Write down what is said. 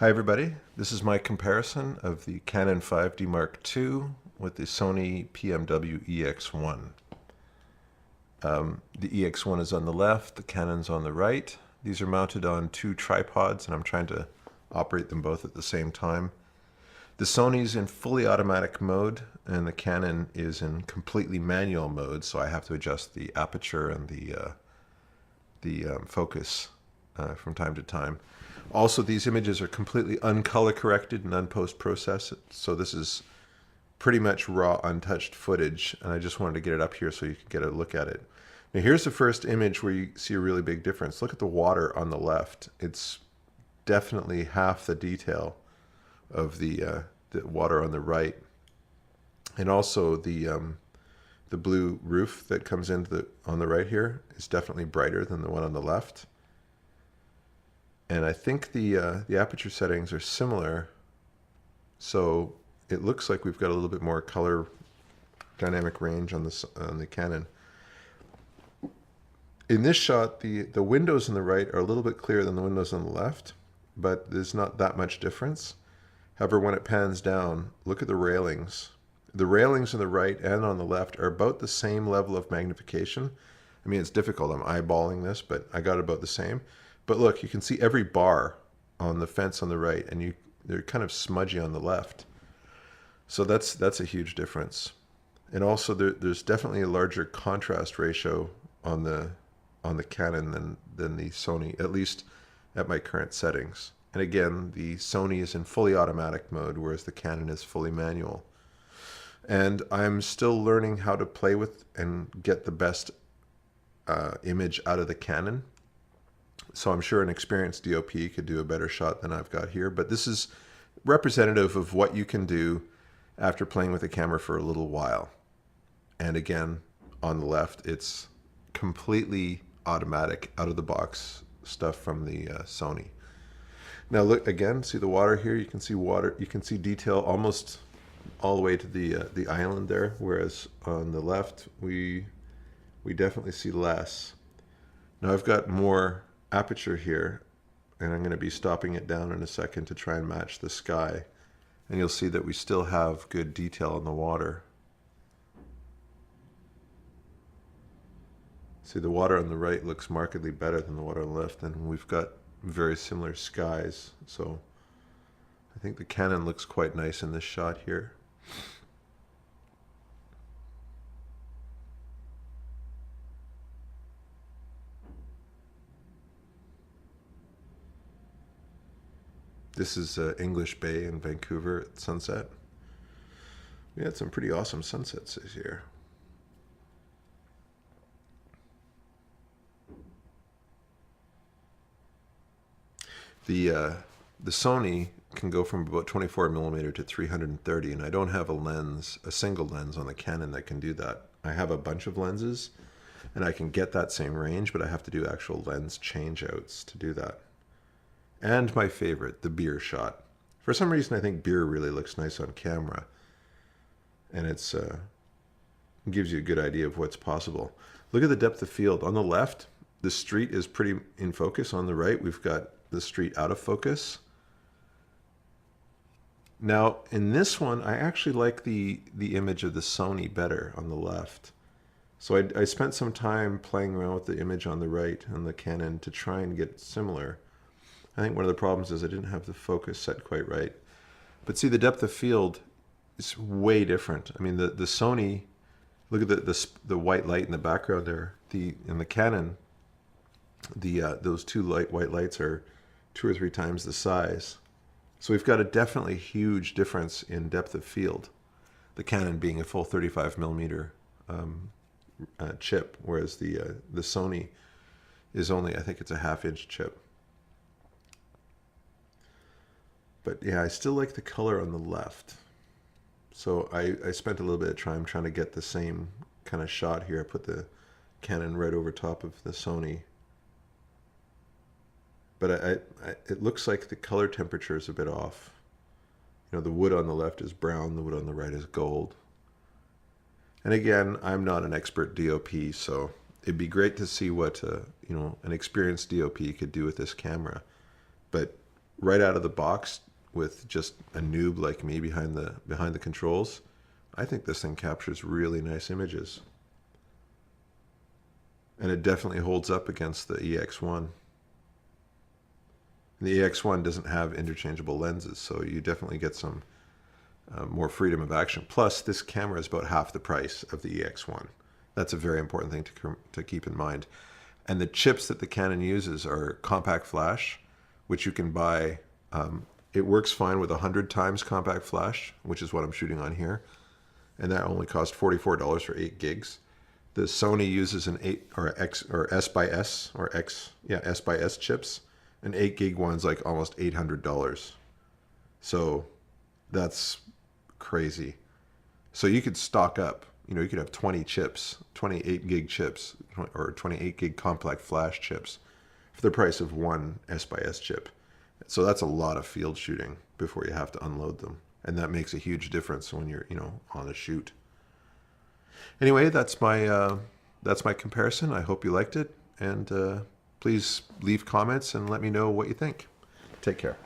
Hi everybody, this is my comparison of the Canon 5D Mark II with the Sony PMW EX1. The EX1 is on the left, the Canon's on the right. These are mounted on two tripods and I'm trying to operate them both at the same time. The Sony's in fully automatic mode and the Canon is in completely manual mode, so I have to adjust the aperture and the focus from time to time. Also, these images are completely uncolor corrected and unpost-processed, so this is pretty much raw, untouched footage, and I just wanted to get it up here so you can get a look at it. Now here's the first image where you see a really big difference. Look at the water on the left. It's definitely half the detail of the water on the right. And also the blue roof that comes into on the right here is definitely brighter than the one on the left. And I think the aperture settings are similar, so it looks like we've got a little bit more color dynamic range on the Canon. In this shot, the windows on the right are a little bit clearer than the windows on the left, but there's not that much difference. However, when it pans down, look at the railings. The railings on the right and on the left are about the same level of magnification. I mean, it's difficult. I'm eyeballing this, but I got about the same. But look, you can see every bar on the fence on the right, and they're kind of smudgy on the left. So that's a huge difference. And also, there's definitely a larger contrast ratio on the Canon than the Sony, at least at my current settings. And again, the Sony is in fully automatic mode, whereas the Canon is fully manual. And I'm still learning how to play with and get the best image out of the Canon. So I'm sure an experienced DOP could do a better shot than I've got here, but this is representative of what you can do after playing with the camera for a little while. And again, on the left, it's completely automatic, out of the box stuff from the Sony. Now look again, see the water here? You can see water, you can see detail almost all the way to the island there, whereas on the left, we definitely see less. Now I've got more aperture here, and I'm going to be stopping it down in a second to try and match the sky, and you'll see that we still have good detail in the water. See, the water on the right looks markedly better than the water on the left, and we've got very similar skies, so I think the Canon looks quite nice in this shot here. This is English Bay in Vancouver at sunset. We had some pretty awesome sunsets this year. The Sony can go from about 24mm to 330, and I don't have a single lens on the Canon that can do that. I have a bunch of lenses, and I can get that same range, but I have to do actual lens changeouts to do that. And my favorite, the beer shot. For some reason, I think beer really looks nice on camera. And it gives you a good idea of what's possible. Look at the depth of field. On the left, the street is pretty in focus. On the right, we've got the street out of focus. Now, in this one, I actually like the image of the Sony better on the left. So I spent some time playing around with the image on the right and the Canon to try and get similar. I think one of the problems is I didn't have the focus set quite right. But see, the depth of field is way different. I mean, the Sony, look at the white light in the background there. In the Canon, those two white lights are 2 or 3 times the size. So we've got a definitely huge difference in depth of field. The Canon being a full 35mm chip, whereas the Sony is only, I think it's a 1/2-inch chip. But yeah, I still like the color on the left. So I spent a little bit of time trying to get the same kind of shot here. I put the Canon right over top of the Sony. But it looks like the color temperature is a bit off. You know, the wood on the left is brown, the wood on the right is gold. And again, I'm not an expert DOP, so it'd be great to see what you know, an experienced DOP could do with this camera. But right out of the box with just a noob like me behind the controls, I think this thing captures really nice images. And it definitely holds up against the EX1. The EX1 doesn't have interchangeable lenses, so you definitely get some more freedom of action. Plus, this camera is about half the price of the EX1. That's a very important thing to keep in mind. And the chips that the Canon uses are compact flash, which you can buy. It works fine with 100 times compact flash, which is what I'm shooting on here. And that only cost $44 for 8 gigs. The Sony uses an 8 or X or S by S or X, yeah, S by S chips. An 8 gig one's like almost $800. So that's crazy. So you could stock up, you know, you could have 20 chips, 28 gig chips, or 28 gig compact flash chips for the price of one S by S chip. So that's a lot of field shooting before you have to unload them. And that makes a huge difference when you're, you know, on a shoot. Anyway, that's my comparison. I hope you liked it. And please leave comments and let me know what you think. Take care.